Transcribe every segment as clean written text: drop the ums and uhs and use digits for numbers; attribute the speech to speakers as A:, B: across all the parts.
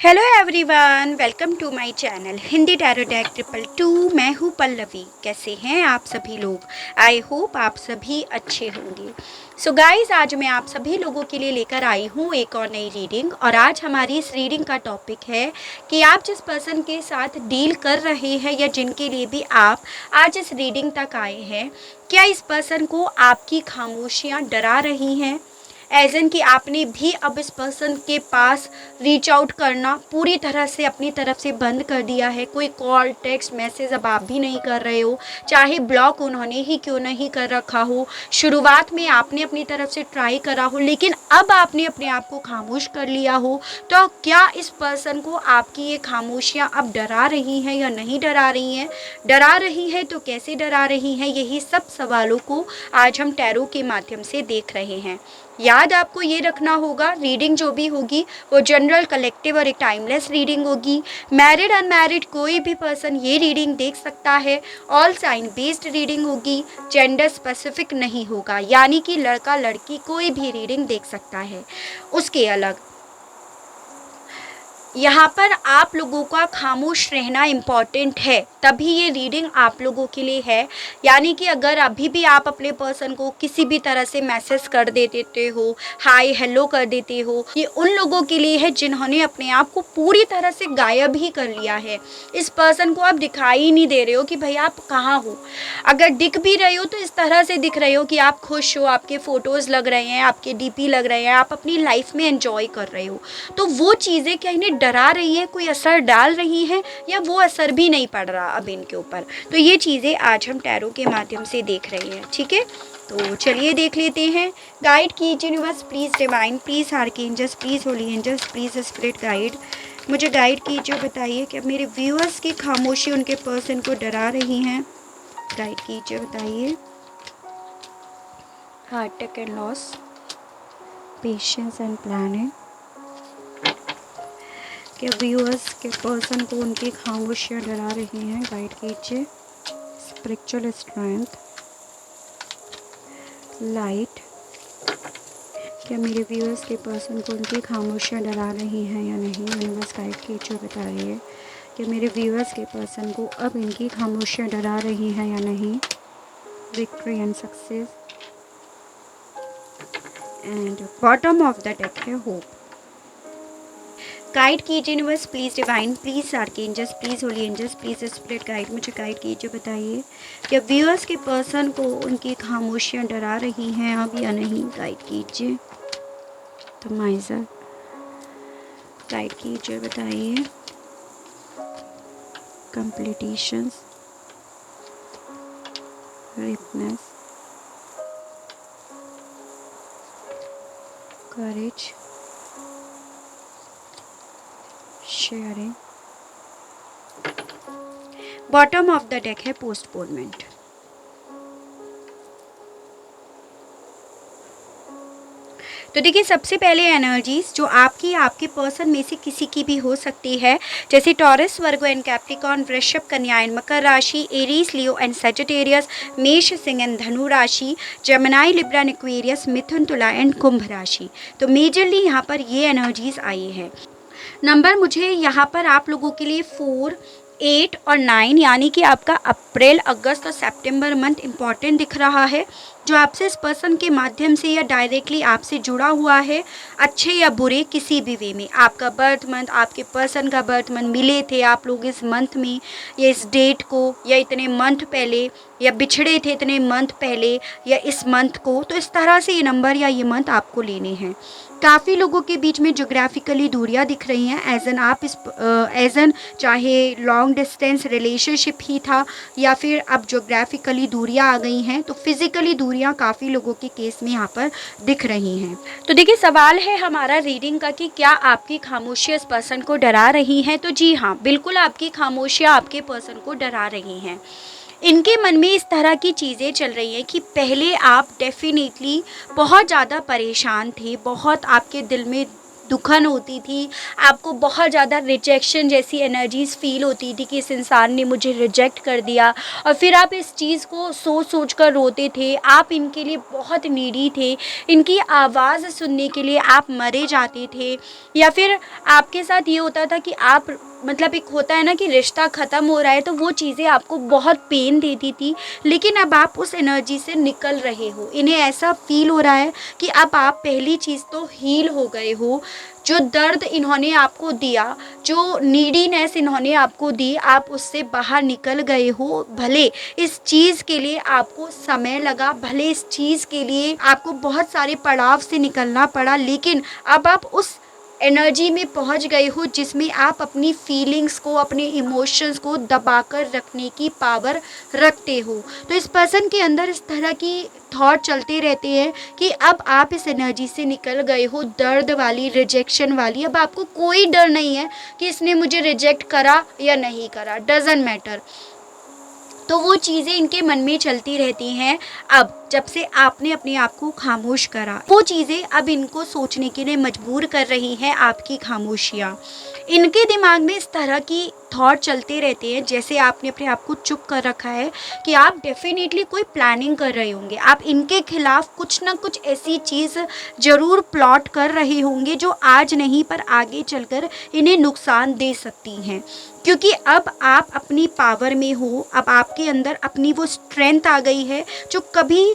A: Hello everyone, welcome to my channel Hindi tarot deck 222। मैं हूँ पल्लवी। कैसे हैं आप सभी लोग? आई होप आप सभी अच्छे होंगे। सो गाइस, आज मैं आप सभी लोगों के लिए लेकर आई हूँ एक और नई रीडिंग। और आज हमारी इस रीडिंग का टॉपिक है कि आप जिस पर्सन के साथ डील कर रहे हैं या जिनके लिए भी आप आज इस रीडिंग तक आए हैं, क्या इस पर्सन को आपकी खामोशियाँ डरा रही हैं? एज एन कि आपने भी अब इस पर्सन के पास रीच आउट करना पूरी तरह से अपनी तरफ से बंद कर दिया है। कोई कॉल टेक्स्ट मैसेज अब आप भी नहीं कर रहे हो, चाहे ब्लॉक उन्होंने ही क्यों नहीं कर रखा हो। शुरुआत में आपने अपनी तरफ से ट्राई करा हो, लेकिन अब आपने अपने आप को खामोश कर लिया हो। तो क्या इस पर्सन को आपकी ये खामोशियाँ अब डरा रही हैं या नहीं डरा रही हैं? डरा रही है तो कैसे डरा रही हैं? यही सब सवालों को आज हम टैरो के माध्यम से देख रहे हैं। याद आपको ये रखना होगा, रीडिंग जो भी होगी वो जनरल, कलेक्टिव और एक टाइमलेस रीडिंग होगी। मैरिड अनमैरिड कोई भी पर्सन ये रीडिंग देख सकता है। ऑल साइन बेस्ड रीडिंग होगी, जेंडर स्पेसिफिक नहीं होगा, यानी कि लड़का लड़की कोई भी रीडिंग देख सकता है। उसके अलग यहाँ पर आप लोगों का खामोश रहना इम्पॉर्टेंट है, तभी ये रीडिंग आप लोगों के लिए है। यानी कि अगर अभी भी आप अपने पर्सन को किसी भी तरह से मैसेज कर देते हो, हाय हेलो कर देते हो, ये उन लोगों के लिए है जिन्होंने अपने आप को पूरी तरह से गायब ही कर लिया है। इस पर्सन को आप दिखाई ही नहीं दे रहे हो कि भाई आप कहाँ हो। अगर दिख भी रहे हो तो इस तरह से दिख रहे हो कि आप खुश हो, आपके फ़ोटोज़ लग रहे हैं, आपके डीपी लग रहे हैं, आप अपनी लाइफ में एंजॉय कर रहे हो। तो वो चीज़ें क्या इन्हें डरा रही है, कोई असर डाल रही हैं, या वो असर भी नहीं पड़ रहा अब इनके ऊपर? तो ये चीज़ें आज हम टैरो के माध्यम से देख रहे हैं, ठीक है। तो चलिए देख लेते हैं। गाइड कीजिए universe, please divine, please archangels, please holy angels, please spirit guide. मुझे गाइड कीजिए, बताइए कि मेरे व्यूअर्स की खामोशी उनके पर्सन को डरा रही हैं। गाइड कीजिए, बताइए। Heart attack and loss, patience and planning. कि व्यूअर्स के पर्सन को उनकी खामोशियाँ डरा रही हैं। गाइड कीजिए। Spiritual strength, light. क्या मेरे व्यूअर्स के पर्सन को उनकी खामोशियाँ डरा रही हैं या नहीं? यूनिवर्स गाइड कीजिए, बताइए कि मेरे व्यूअर्स के पर्सन को अब इनकी खामोशियाँ डरा रही हैं या नहीं? Victory and success. And bottom of the deck है होप। गाइड कीजिए universe, please divine, please archangels, please holy angels, please spirit guide. मुझे गाइड कीजिए, बताइए कि व्यूअर्स के पर्सन को उनकी खामोशियाँ डरा रही हैं अब या नहीं? गाइड कीजिए। तो माइजर गाइड कीजिए, बताइए। कंप्लीटिशंस, ripeness, courage, sharing. Bottom of the deck है पोस्टपोनमेंट। तो देखिए, सबसे पहले एनर्जीज जो आपके पर्सन में से किसी की भी हो सकती है, जैसे टॉरस, वर्गो एंड कैप्रिकॉर्न, वृषभ, कन्या एंड मकर राशि, एरीज, लियो एंड सजिटेरियस, मेष, सिंह एंड धनु राशि, जेमिनी, लिब्रा एंड एक्वेरियस, मिथुन, तुला एंड कुंभ राशि। तो मेजरली यहाँ पर ये एनर्जीज आई है। नंबर मुझे यहाँ पर आप लोगों के लिए 4, 8 और 9, यानी कि आपका अप्रैल, अगस्त और सितंबर मंथ इम्पॉर्टेंट दिख रहा है। जो आपसे इस पर्सन के माध्यम से या डायरेक्टली आपसे जुड़ा हुआ है, अच्छे या बुरे किसी भी वे में, आपका बर्थ मंथ, आपके पर्सन का बर्थ मंथ, मिले थे आप लोग इस मंथ में या इस डेट को, या इतने मंथ पहले, या बिछड़े थे इतने मंथ पहले, या इस मंथ को, तो इस तरह से ये नंबर या ये मंथ आपको लेने हैं। काफ़ी लोगों के बीच में जोग्राफिकली दूरियां दिख रही हैं, एज एन चाहे लॉन्ग डिस्टेंस रिलेशनशिप ही था, या फिर अब जोग्राफिकली दूरियां आ गई हैं, तो फिज़िकली दूरियां काफ़ी लोगों के केस में यहाँ पर दिख रही हैं। तो देखिए, सवाल है हमारा रीडिंग का कि क्या आपकी खामोशियाँ इस पर्सन को डरा रही हैं? तो जी हाँ, बिल्कुल आपकी खामोशियाँ आपके पर्सन को डरा रही हैं। इनके मन में इस तरह की चीज़ें चल रही हैं कि पहले आप डेफिनेटली बहुत ज़्यादा परेशान थे, बहुत आपके दिल में दुखन होती थी, आपको बहुत ज़्यादा रिजेक्शन जैसी एनर्जीज़ फ़ील होती थी कि इस इंसान ने मुझे रिजेक्ट कर दिया, और फिर आप इस चीज़ को सोच कर रोते थे। आप इनके लिए बहुत नीडी थे, इनकी आवाज़ सुनने के लिए आप मरे जाते थे। या फिर आपके साथ ये होता था कि आप मतलब एक होता है ना कि रिश्ता ख़त्म हो रहा है, तो वो चीज़ें आपको बहुत पेन देती थी, लेकिन अब आप उस एनर्जी से निकल रहे हो। इन्हें ऐसा फ़ील हो रहा है कि अब आप पहली चीज़ तो हील हो गए हो। जो दर्द इन्होंने आपको दिया, जो नीडीनेस इन्होंने आपको दी, आप उससे बाहर निकल गए हो। भले इस चीज़ के लिए आपको समय लगा, भले इस चीज़ के लिए आपको बहुत सारे पड़ाव से निकलना पड़ा, लेकिन अब आप उस एनर्जी में पहुंच गए हो जिसमें आप अपनी फीलिंग्स को, अपने इमोशंस को दबाकर रखने की पावर रखते हो। तो इस पर्सन के अंदर इस तरह की थॉट चलते रहते हैं कि अब आप इस एनर्जी से निकल गए हो, दर्द वाली, रिजेक्शन वाली। अब आपको कोई डर नहीं है कि इसने मुझे रिजेक्ट करा या नहीं करा, डजंट मैटर। तो वो चीज़ें इनके मन में चलती रहती हैं। अब जब से आपने अपने आप को खामोश करा, वो चीज़ें अब इनको सोचने के लिए मजबूर कर रही हैं आपकी खामोशियाँ। इनके दिमाग में इस तरह की थॉट चलते रहते हैं, जैसे आपने अपने आप को चुप कर रखा है, कि आप डेफिनेटली कोई प्लानिंग कर रहे होंगे। आप इनके खिलाफ कुछ ना कुछ ऐसी चीज़ ज़रूर प्लॉट कर रहे होंगे जो आज नहीं पर आगे चलकर इन्हें नुकसान दे सकती हैं। क्योंकि अब आप अपनी पावर में हो, अब आपके अंदर अपनी वो स्ट्रेंथ आ गई है जो कभी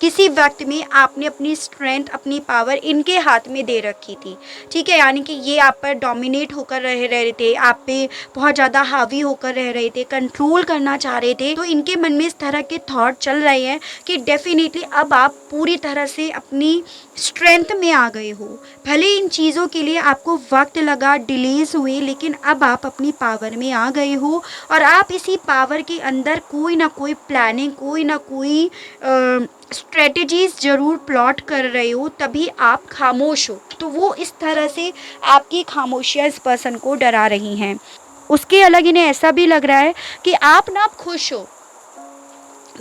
A: किसी वक्त में आपने अपनी स्ट्रेंथ, अपनी पावर इनके हाथ में दे रखी थी। ठीक है, यानी कि ये आप पर डोमिनेट होकर रह रहे थे, आप पे बहुत ज़्यादा हावी होकर रह रहे थे, कंट्रोल करना चाह रहे थे। तो इनके मन में इस तरह के थॉट चल रहे हैं कि डेफिनेटली अब आप पूरी तरह से अपनी स्ट्रेंथ में आ गए हो। भले इन चीज़ों के लिए आपको वक्त लगा, डिलेज हुए, लेकिन अब आप अपनी पावर में आ गए हो, और आप इसी पावर के अंदर कोई ना कोई प्लानिंग, कोई ना कोई स्ट्रेटजीज ज़रूर प्लॉट कर रहे हो, तभी आप खामोश हो। तो वो इस तरह से आपकी खामोशियाँ इस पर्सन को डरा रही हैं। उसके अलग इन्हें ऐसा भी लग रहा है कि आप ना अब खुश हो,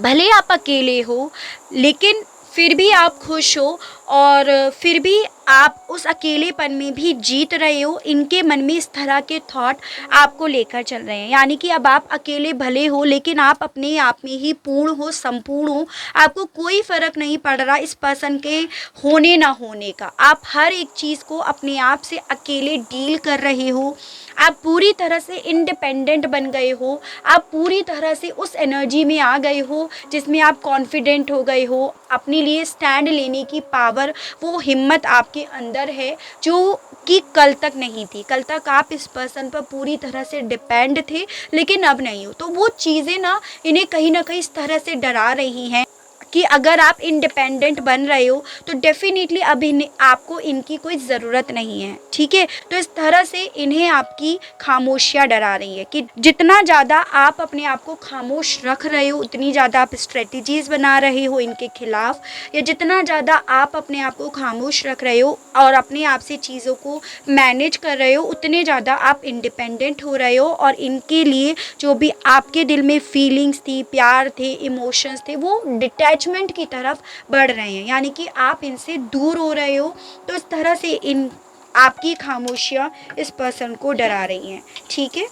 A: भले आप अकेले हो, लेकिन फिर भी आप खुश हो, और फिर भी आप उस अकेलेपन में भी जीत रहे हो। इनके मन में इस तरह के थॉट आपको लेकर चल रहे हैं, यानी कि अब आप अकेले भले हो, लेकिन आप अपने आप में ही पूर्ण हो, संपूर्ण हो। आपको कोई फ़र्क नहीं पड़ रहा इस पर्सन के होने ना होने का। आप हर एक चीज़ को अपने आप से अकेले डील कर रहे हो। आप पूरी तरह से इंडिपेंडेंट बन गए हो, आप पूरी तरह से उस एनर्जी में आ गए हो जिसमें आप कॉन्फिडेंट हो गए हो। अपने लिए स्टैंड लेने की पावर, वो हिम्मत आपके अंदर है जो कि कल तक नहीं थी। कल तक आप इस पर्सन पर पूरी तरह से डिपेंड थे, लेकिन अब नहीं हो। तो वो चीज़ें ना इन्हें कहीं ना कहीं इस तरह से डरा रही हैं कि अगर आप इंडिपेंडेंट बन रहे हो तो डेफिनेटली अब आपको इनकी कोई ज़रूरत नहीं है। ठीक है, तो इस तरह से इन्हें आपकी खामोशियाँ डरा रही है कि जितना ज़्यादा आप अपने आप को खामोश रख रहे हो, उतनी ज़्यादा आप स्ट्रेटजीज़ बना रहे हो इनके खिलाफ, या जितना ज़्यादा आप अपने आप को खामोश रख रहे हो और अपने आप से चीज़ों को मैनेज कर रहे हो, उतने ज़्यादा आप इंडिपेंडेंट हो रहे हो। और इनके लिए जो भी आपके दिल में फीलिंग्स थी, प्यार थे, इमोशंस थे, वो डिटैचमेंट की तरफ बढ़ रहे हैं, यानी कि आप इनसे दूर हो रहे हो। तो इस तरह से इन आपकी खामोशियाँ इस पर्सन को डरा रही हैं। ठीक है,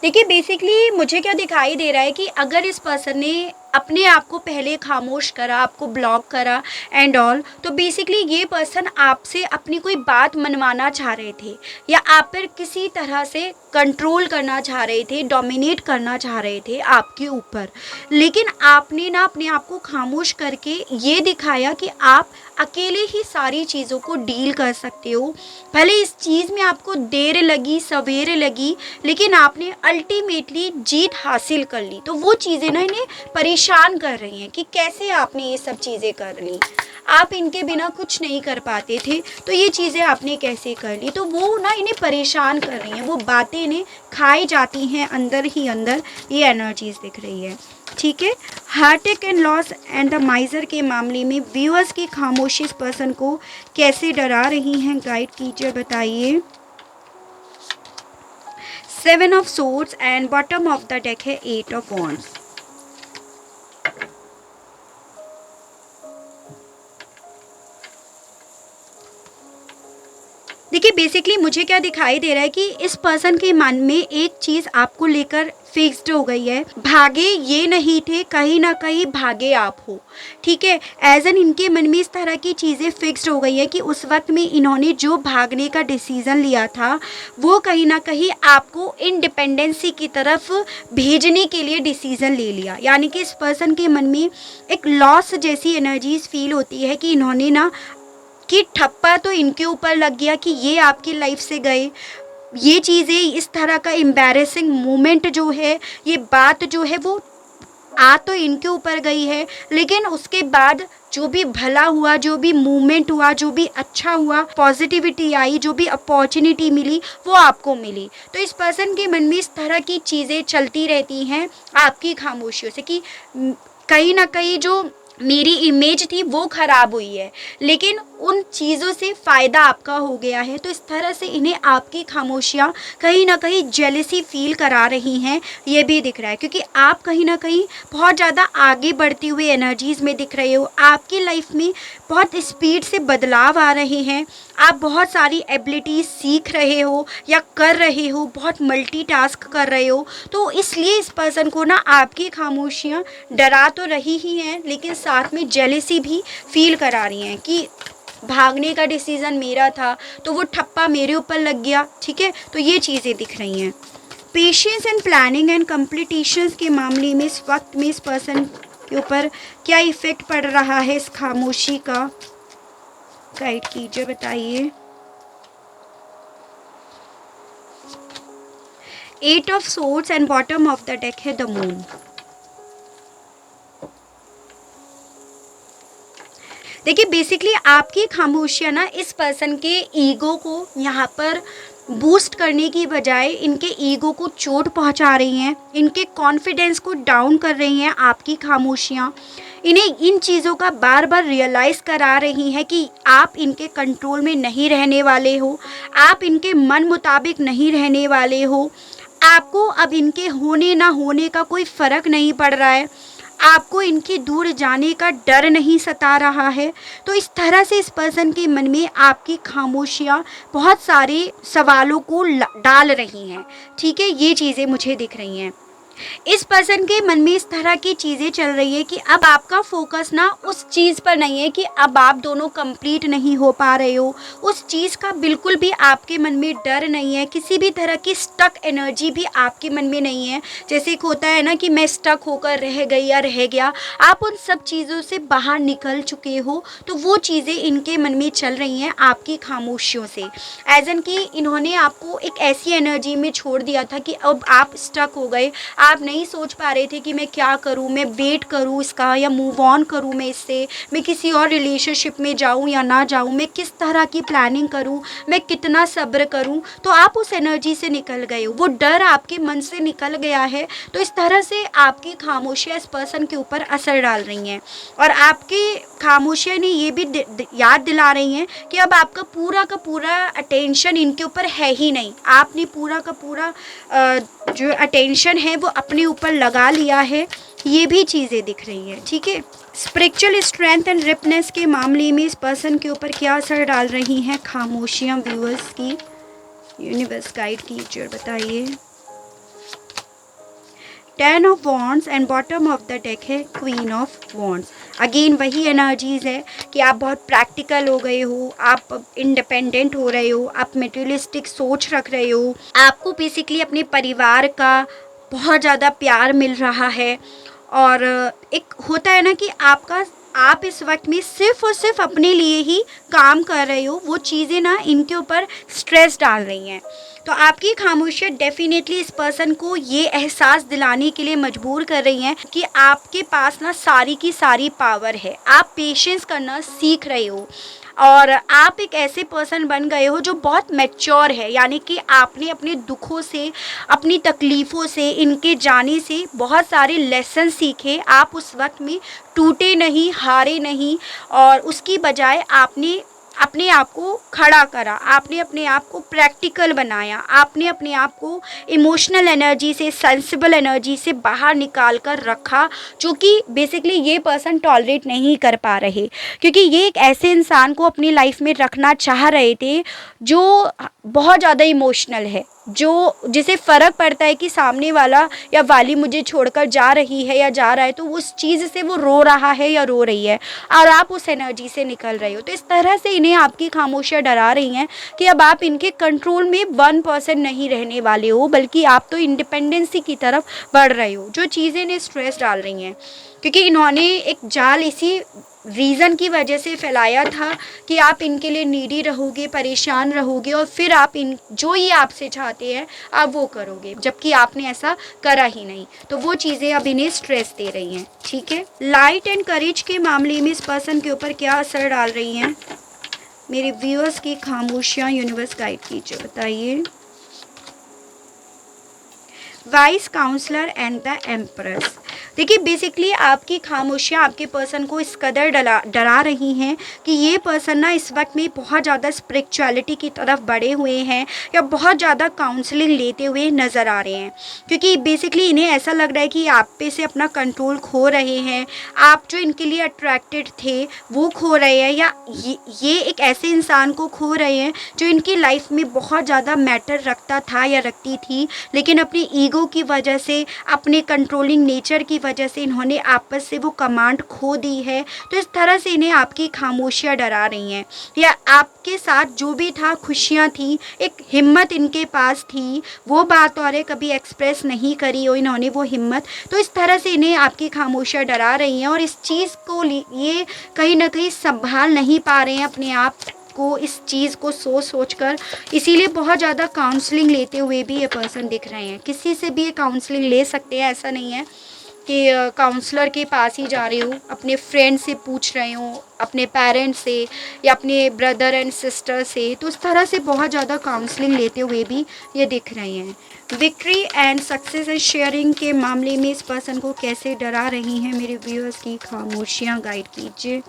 A: देखिए बेसिकली मुझे क्या दिखाई दे रहा है कि अगर इस पर्सन ने अपने आप को पहले खामोश करा, आपको ब्लॉक करा एंड ऑल, तो बेसिकली ये पर्सन आपसे अपनी कोई बात मनवाना चाह रहे थे, या आप पर किसी तरह से कंट्रोल करना चाह रहे थे, डोमिनेट करना चाह रहे थे आपके ऊपर। लेकिन आपने ना अपने आप को खामोश करके ये दिखाया कि आप अकेले ही सारी चीज़ों को डील कर सकते हो। भले इस चीज़ में आपको देर लगी, सवेर लगी, लेकिन आपने अल्टीमेटली जीत हासिल कर ली। तो वो चीज़ें ना इन्हें परेशान कर रही हैं कि कैसे आपने ये सब चीज़ें कर ली, आप इनके बिना कुछ नहीं कर पाते थे, तो ये चीज़ें आपने कैसे कर ली। तो वो ना इन्हें परेशान कर रही हैं, वो बातें इन्हें खाई जाती हैं अंदर ही अंदर, ये एनर्जीज दिख रही है। ठीक है, Heartect and loss and the माइजर के मामले में व्यूअर्स की खामोशी इस पर्सन को कैसे डरा रही हैं, गाइड कीजिए, बताइए। 7 of swords and bottom of the deck है 8 ऑफ वॉन्ड्स। देखिए बेसिकली मुझे क्या दिखाई दे रहा है कि इस पर्सन के मन में एक चीज़ आपको लेकर फिक्स्ड हो गई है। भागे ये नहीं थे, कहीं ना कहीं भागे आप हो, ठीक है। एज एन इनके मन में इस तरह की चीज़ें फिक्स्ड हो गई है कि उस वक्त में इन्होंने जो भागने का डिसीज़न लिया था वो कहीं ना कहीं आपको इंडिपेंडेंसी की तरफ भेजने के लिए डिसीज़न ले लिया। यानी कि इस पर्सन के मन में एक लॉस जैसी एनर्जीज फील होती है कि इन्होंने ना कि ठप्पा तो इनके ऊपर लग गया कि ये आपकी लाइफ से गए। ये चीज़ें, इस तरह का एम्बैरेसिंग मोमेंट जो है, ये बात जो है वो आ तो इनके ऊपर गई है, लेकिन उसके बाद जो भी भला हुआ, जो भी मूवमेंट हुआ, जो भी अच्छा हुआ, पॉजिटिविटी आई, जो भी अपॉर्चुनिटी मिली वो आपको मिली। तो इस पर्सन के मन में इस तरह की चीज़ें चलती रहती हैं आपकी खामोशियों से कि कहीं ना कहीं जो मेरी इमेज थी वो ख़राब हुई है, लेकिन उन चीज़ों से फ़ायदा आपका हो गया है। तो इस तरह से इन्हें आपकी खामोशियाँ कहीं ना कहीं जेलसी फील करा रही हैं, ये भी दिख रहा है। क्योंकि आप कहीं ना कहीं बहुत ज़्यादा आगे बढ़ती हुई एनर्जीज़ में दिख रहे हो, आपकी लाइफ में बहुत स्पीड से बदलाव आ रहे हैं, आप बहुत सारी एबिलिटीज़ सीख रहे हो या कर रहे हो, बहुत मल्टीटास्क कर रहे हो। तो इसलिए इस पर्सन को ना आपकी खामोशियाँ डरा तो रही ही हैं, लेकिन साथ में जेलसी भी फील करा रही हैं कि भागने का डिसीज़न मेरा था तो वो ठप्पा मेरे ऊपर लग गया, ठीक है। तो ये चीज़ें दिख रही हैं। पेशेंस एंड प्लानिंग एंड कम्प्लीटिशंस के मामले में इस वक्त में इस पर्सन के ऊपर क्या इफ़ेक्ट पड़ रहा है, इस खामोशी का गाइड कीजिए, बताइए। 8 of swords and bottom of the deck है द मून। देखिए बेसिकली आपकी खामोशियाँ ना इस पर्सन के ईगो को यहाँ पर बूस्ट करने की बजाय इनके ईगो को चोट पहुँचा रही हैं, इनके कॉन्फिडेंस को डाउन कर रही हैं आपकी खामोशियाँ। इन्हें इन चीज़ों का बार बार रियलाइज़ करा रही हैं कि आप इनके कंट्रोल में नहीं रहने वाले हो, आप इनके मन मुताबिक नहीं रहने वाले हो, आपको अब इनके होने ना होने का कोई फ़र्क नहीं पड़ रहा है, आपको इनके दूर जाने का डर नहीं सता रहा है। तो इस तरह से इस पर्सन के मन में आपकी खामोशियाँ बहुत सारे सवालों को डाल रही हैं, ठीक है। ये चीज़ें मुझे दिख रही हैं। इस पर्सन के मन में इस तरह की चीज़ें चल रही है कि अब आपका फोकस ना उस चीज़ पर नहीं है कि अब आप दोनों कंप्लीट नहीं हो पा रहे हो, उस चीज़ का बिल्कुल भी आपके मन में डर नहीं है, किसी भी तरह की स्टक एनर्जी भी आपके मन में नहीं है। जैसे एक होता है ना कि मैं स्टक होकर रह गई या रह गया, आप उन सब चीज़ों से बाहर निकल चुके हो। तो वो चीज़ें इनके मन में चल रही हैं आपकी खामोशियों से, एज एन कि इन्होंने आपको एक ऐसी एनर्जी में छोड़ दिया था कि अब आप स्टक हो गए, आप नहीं सोच पा रहे थे कि मैं क्या करूं, मैं वेट करूं इसका या मूव ऑन करूं मैं इससे, मैं किसी और रिलेशनशिप में जाऊं या ना जाऊं, मैं किस तरह की प्लानिंग करूं, मैं कितना सब्र करूं। तो आप उस एनर्जी से निकल गए हो, वो डर आपके मन से निकल गया है। तो इस तरह से आपकी खामोशियाँ इस पर्सन के ऊपर असर डाल रही हैं, और आपकी खामोशियाँ ने ये भी याद दिला रही हैं कि अब आपका पूरा का पूरा अटेंशन इनके ऊपर है ही नहीं, आपने पूरा का पूरा जो अटेंशन है वो अपने ऊपर लगा लिया है। ये भी चीज़ें दिख रही हैं, ठीक है। स्पिरिचुअल स्ट्रेंथ एंड रिपनेस के मामले में इस पर्सन के ऊपर क्या असर डाल रही हैं खामोशियाँ व्यूअर्स की, यूनिवर्स गाइड कीजिए, बताइए। 10 of wands and bottom of the deck है क्वीन ऑफ वॉन्ड्स। अगेन वही एनर्जीज़ है कि आप बहुत प्रैक्टिकल हो गए हो, आप इंडिपेंडेंट हो रहे हो, आप मटेरियलिस्टिक सोच रख रहे हो, आपको बेसिकली अपने परिवार का बहुत ज़्यादा प्यार मिल रहा है। और एक होता है ना कि आप इस वक्त में सिर्फ़ और सिर्फ अपने लिए ही काम कर रहे हो, वो चीज़ें ना इनके ऊपर स्ट्रेस डाल रही हैं। तो आपकी खामोशियाँ डेफिनेटली इस पर्सन को ये एहसास दिलाने के लिए मजबूर कर रही हैं कि आपके पास ना सारी की सारी पावर है, आप पेशेंस करना सीख रहे हो, और आप एक ऐसे पर्सन बन गए हो जो बहुत मैच्योर है। यानी कि आपने अपने दुखों से, अपनी तकलीफ़ों से, इनके जाने से बहुत सारे लेसन सीखे। आप उस वक्त में टूटे नहीं, हारे नहीं, और उसकी बजाय आपने अपने आप को खड़ा करा, आपने अपने आप को प्रैक्टिकल बनाया, आपने अपने आप को इमोशनल एनर्जी से, सेंसिबल एनर्जी से बाहर निकाल कर रखा, जो कि बेसिकली ये पर्सन टॉलरेट नहीं कर पा रहे, क्योंकि ये एक ऐसे इंसान को अपनी लाइफ में रखना चाह रहे थे जो बहुत ज़्यादा इमोशनल है, जो जिसे फ़र्क पड़ता है कि सामने वाला या वाली मुझे छोड़कर जा रही है या जा रहा है, तो उस चीज़ से वो रो रहा है या रो रही है, और आप उस एनर्जी से निकल रहे हो। तो इस तरह से इन्हें आपकी खामोशियाँ डरा रही हैं कि अब आप इनके कंट्रोल में 1% नहीं रहने वाले हो, बल्कि आप तो इंडिपेंडेंसी की तरफ बढ़ रहे हो, जो चीज़ें इन्हें स्ट्रेस डाल रही हैं, क्योंकि इन्होंने एक जाल इसी रीज़न की वजह से फैलाया था कि आप इनके लिए नीडी रहोगे, परेशान रहोगे, और फिर आप इन जो ये आपसे चाहते हैं आप वो करोगे, जबकि आपने ऐसा करा ही नहीं। तो वो चीज़ें अब इन्हें स्ट्रेस दे रही हैं। ठीक है, लाइट एंड करेज के मामले में इस पर्सन के ऊपर क्या असर डाल रही हैं मेरे व्यूअर्स की खामोशियाँ यूनिवर्स गाइड कीजिए, बताइए। Wise counsellor and the empress. देखिए, बेसिकली आपकी खामोशियाँ आपके पर्सन को इस कदर डरा रही हैं कि ये पर्सन ना इस वक्त में बहुत ज़्यादा स्पिरिचुअलिटी की तरफ बढ़े हुए हैं, या बहुत ज़्यादा काउंसलिंग लेते हुए नज़र आ रहे हैं, क्योंकि बेसिकली इन्हें ऐसा लग रहा है कि आप पे से अपना कंट्रोल खो रहे हैं, आप जो इनके लिए अट्रैक्टेड थे वो खो रहे हैं, या ये एक ऐसे इंसान को खो रहे हैं जो इनकी लाइफ में बहुत ज़्यादा मैटर रखता था या रखती थी, लेकिन अपनी ईगो की वजह से, अपने कंट्रोलिंग नेचर की वजह से इन्होंने आपस से वो कमांड खो दी है। तो इस तरह से इन्हें आपकी खामोशियाँ डरा रही हैं, या आपके साथ जो भी था, खुशियाँ थी, एक हिम्मत इनके पास थी, वो बात और है कभी एक्सप्रेस नहीं करी हो इन्होंने वो हिम्मत। तो इस तरह से इन्हें आपकी खामोशियाँ डरा रही हैं, और इस चीज़ को ये कहीं ना कहीं संभाल नहीं पा रहे हैं अपने आप को, इस चीज़ को सोच कर, इसीलिए बहुत ज़्यादा काउंसलिंग लेते हुए भी ये पर्सन दिख रहे हैं। किसी से भी ये काउंसलिंग ले सकते हैं, ऐसा नहीं है कि काउंसलर के पास ही जा रही हूँ, अपने फ्रेंड से पूछ रही हूँ, अपने पेरेंट्स से, या अपने ब्रदर एंड सिस्टर से। तो इस तरह से बहुत ज़्यादा काउंसलिंग लेते हुए भी ये दिख रहे हैं। Victory and success and sharing के मामले में इस पर्सन को कैसे डरा रही हैं मेरे व्यूअर्स की खामोशियाँ, गाइड कीजिए।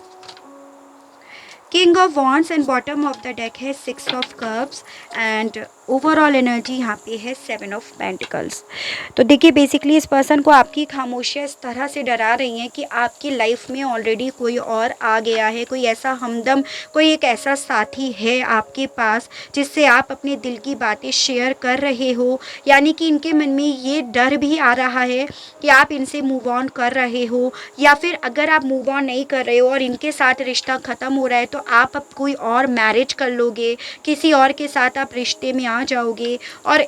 A: King of wands and bottom of the deck है 6 of cups, and overall energy यहाँ पे है 7 ऑफ पेंटिकल्स। तो देखिए, बेसिकली इस पर्सन को आपकी खामोशियाँ इस तरह से डरा रही हैं कि आपकी लाइफ में ऑलरेडी कोई और आ गया है, कोई ऐसा हमदम, कोई एक ऐसा साथी है आपके पास जिससे आप अपने दिल की बातें शेयर कर रहे हो, यानी कि इनके मन में ये डर भी आ रहा है कि आप इनसे मूव ऑन कर रहे हो, या फिर अगर आप मूव ऑन नहीं कर रहे हो और इनके साथ रिश्ता ख़त्म हो रहा है, तो आप अब कोई और मैरिज कर लोगे, किसी और के साथ आप रिश्ते में आ जाओगे, और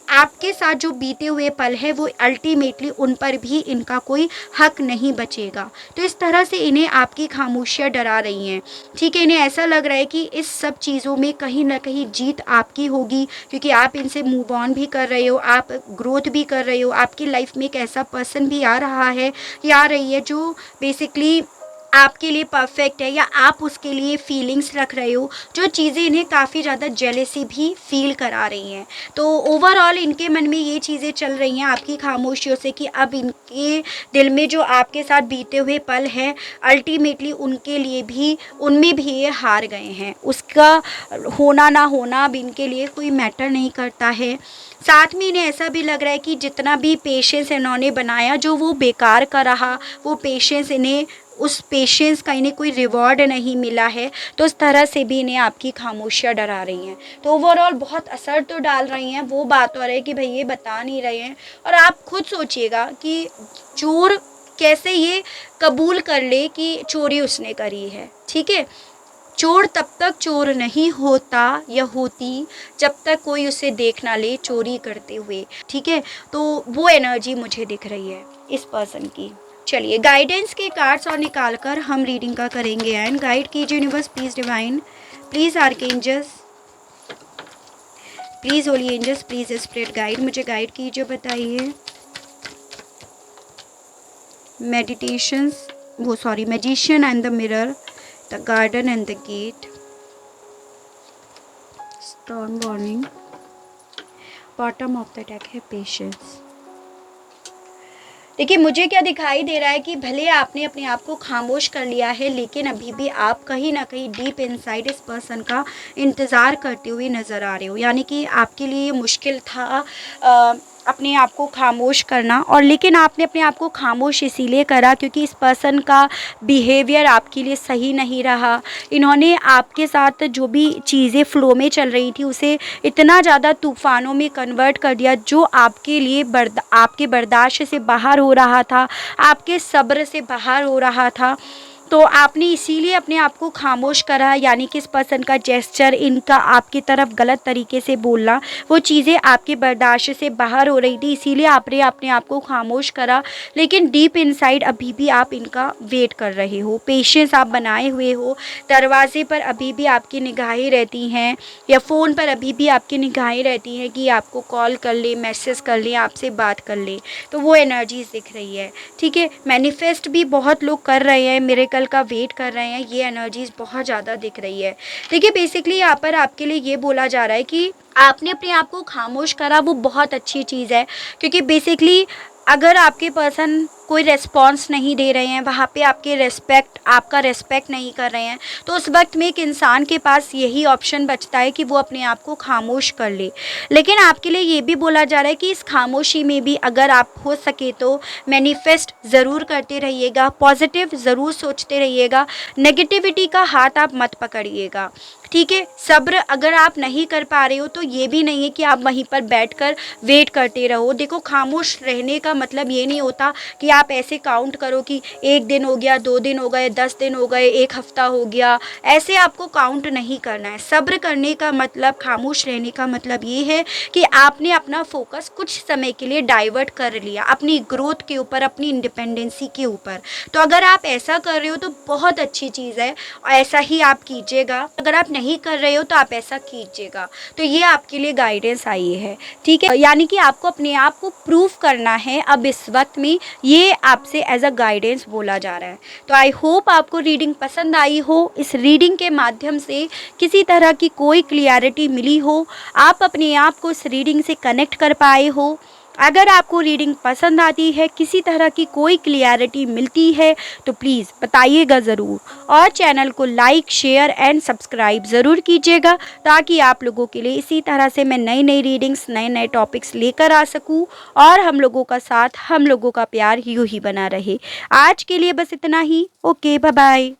A: आपके साथ जो बीते हुए पल है वो अल्टीमेटली उन पर भी इनका कोई हक नहीं बचेगा। तो इस तरह से इन्हें आपकी खामोशियाँ डरा रही हैं। ठीक है, इन्हें ऐसा लग रहा है कि इस सब चीज़ों में कहीं ना कहीं जीत आपकी होगी, क्योंकि आप इनसे मूव ऑन भी कर रहे हो, आप ग्रोथ भी कर रहे हो, आपकी लाइफ में एक ऐसा पर्सन भी आ रहा है या आ रही है जो बेसिकली आपके लिए परफेक्ट है, या आप उसके लिए फीलिंग्स रख रहे हो, जो चीज़ें इन्हें काफ़ी ज़्यादा जेलेसी भी फील करा रही हैं। तो ओवरऑल इनके मन में ये चीज़ें चल रही हैं आपकी खामोशियों से कि अब इनके दिल में जो आपके साथ बीते हुए पल हैं, अल्टीमेटली उनके लिए भी, उनमें भी ये हार गए हैं, उसका होना ना होना अब इनके लिए कोई मैटर नहीं करता है। साथ में इन्हें ऐसा भी लग रहा है कि जितना भी पेशेंस इन्होंने बनाया, जो वो बेकार का रहा, वो पेशेंस इन्हें, उस पेशेंस का इन्हें कोई रिवॉर्ड नहीं मिला है। तो इस तरह से भी इन्हें आपकी खामोशियाँ डरा रही हैं। तो ओवरऑल बहुत असर तो डाल रही हैं, वो बात हो रही है कि भाई ये बता नहीं रहे हैं। और आप खुद सोचिएगा कि चोर कैसे ये कबूल कर ले कि चोरी उसने करी है। ठीक है, चोर तब तक चोर नहीं होता या होती जब तक कोई उसे देख ना ले चोरी करते हुए। ठीक है, तो वो एनर्जी मुझे दिख रही है इस पर्सन की। चलिए, गाइडेंस के कार्ड्स और निकाल कर हम रीडिंग का करेंगे। एंड गाइड कीजिए universe, please divine, please archangels, please holy angels, please spirit guide, मुझे गाइड कीजिए, बताइए। मेडिटेशंस, वो sorry, magician and the mirror, the garden and the gate, storm warning, bottom of the deck है patience. देखिए, मुझे क्या दिखाई दे रहा है कि भले आपने अपने आप को खामोश कर लिया है, लेकिन अभी भी आप कहीं न कहीं डीप इनसाइड इस पर्सन का इंतज़ार करते हुए नज़र आ रहे हो। यानी कि आपके लिए ये मुश्किल था अपने आप को खामोश करना, और लेकिन आपने अपने आप को खामोश इसीलिए करा क्योंकि इस पर्सन का बिहेवियर आपके लिए सही नहीं रहा। इन्होंने आपके साथ जो भी चीज़ें फ़्लो में चल रही थी, उसे इतना ज़्यादा तूफ़ानों में कन्वर्ट कर दिया, जो आपके लिए आपके बर्दाश्त से बाहर हो रहा था, आपके सब्र से बाहर हो रहा था। तो आपने इसीलिए अपने आप को खामोश करा, यानी कि इस पर्सन का जेस्चर, इनका आपकी तरफ गलत तरीके से बोलना, वो चीज़ें आपके बर्दाश्त से बाहर हो रही थी, इसीलिए आपने अपने आप को खामोश करा। लेकिन डीप इनसाइड अभी भी आप इनका वेट कर रहे हो, पेशेंस आप बनाए हुए हो। दरवाजे पर अभी भी आपकी निगाहें रहती हैं, या फ़ोन पर अभी भी आपकी निगाहें रहती हैं कि आपको कॉल कर ले, मैसेज कर ले, आपसे बात कर ले। तो वो एनर्जीज़ दिख रही है, ठीक है। मैनिफेस्ट भी बहुत लोग कर रहे हैं, मिरेकल का वेट कर रहे हैं, ये एनर्जीज़ बहुत ज़्यादा दिख रही है। देखिए, बेसिकली यहाँ पर आपके लिए ये बोला जा रहा है कि आपने अपने आप को खामोश करा, वो बहुत अच्छी चीज़ है, क्योंकि बेसिकली अगर आपके पर्सन कोई रिस्पॉन्स नहीं दे रहे हैं, वहाँ पे आपका रिस्पेक्ट नहीं कर रहे हैं, तो उस वक्त में एक इंसान के पास यही ऑप्शन बचता है कि वो अपने आप को खामोश कर ले। लेकिन आपके लिए ये भी बोला जा रहा है कि इस खामोशी में भी अगर आप हो सके तो मैनिफेस्ट ज़रूर करते रहिएगा, पॉजिटिव ज़रूर सोचते रहिएगा, नेगेटिविटी का हाथ आप मत पकड़िएगा, ठीक है। सब्र अगर आप नहीं कर पा रहे हो तो ये भी नहीं है कि आप वहीं पर बैठकर वेट करते रहो। देखो, खामोश रहने का मतलब ये नहीं होता कि आप ऐसे काउंट करो कि 1 दिन हो गया, 2 दिन हो गए, 10 दिन हो गए, 1 हफ्ता हो गया, ऐसे आपको काउंट नहीं करना है। सब्र करने का मतलब, खामोश रहने का मतलब ये है कि आपने अपना फोकस कुछ समय के लिए डाइवर्ट कर लिया अपनी ग्रोथ के ऊपर, अपनी इंडिपेंडेंसी के ऊपर। तो अगर आप ऐसा कर रहे हो तो बहुत अच्छी चीज़ है, और ऐसा ही आप कीजिएगा। अगर आप नहीं कर रहे हो तो आप ऐसा कीजिएगा। तो ये आपके लिए गाइडेंस आई है, ठीक है। यानी कि आपको अपने आप को प्रूव करना है अब इस वक्त में, ये आपसे एज अ गाइडेंस बोला जा रहा है। तो आई होप आपको रीडिंग पसंद आई हो, इस रीडिंग के माध्यम से किसी तरह की कोई क्लियरिटी मिली हो, आप अपने आप को इस रीडिंग से कनेक्ट कर पाए हो। अगर आपको रीडिंग पसंद आती है, किसी तरह की कोई क्लियरिटी मिलती है, तो प्लीज़ बताइएगा ज़रूर, और चैनल को लाइक, शेयर एंड सब्सक्राइब ज़रूर कीजिएगा, ताकि आप लोगों के लिए इसी तरह से मैं नई नई रीडिंग्स, नए नए टॉपिक्स लेकर आ सकूं, और हम लोगों का साथ, हम लोगों का प्यार यूं ही बना रहे। आज के लिए बस इतना ही। Okay, bye bye.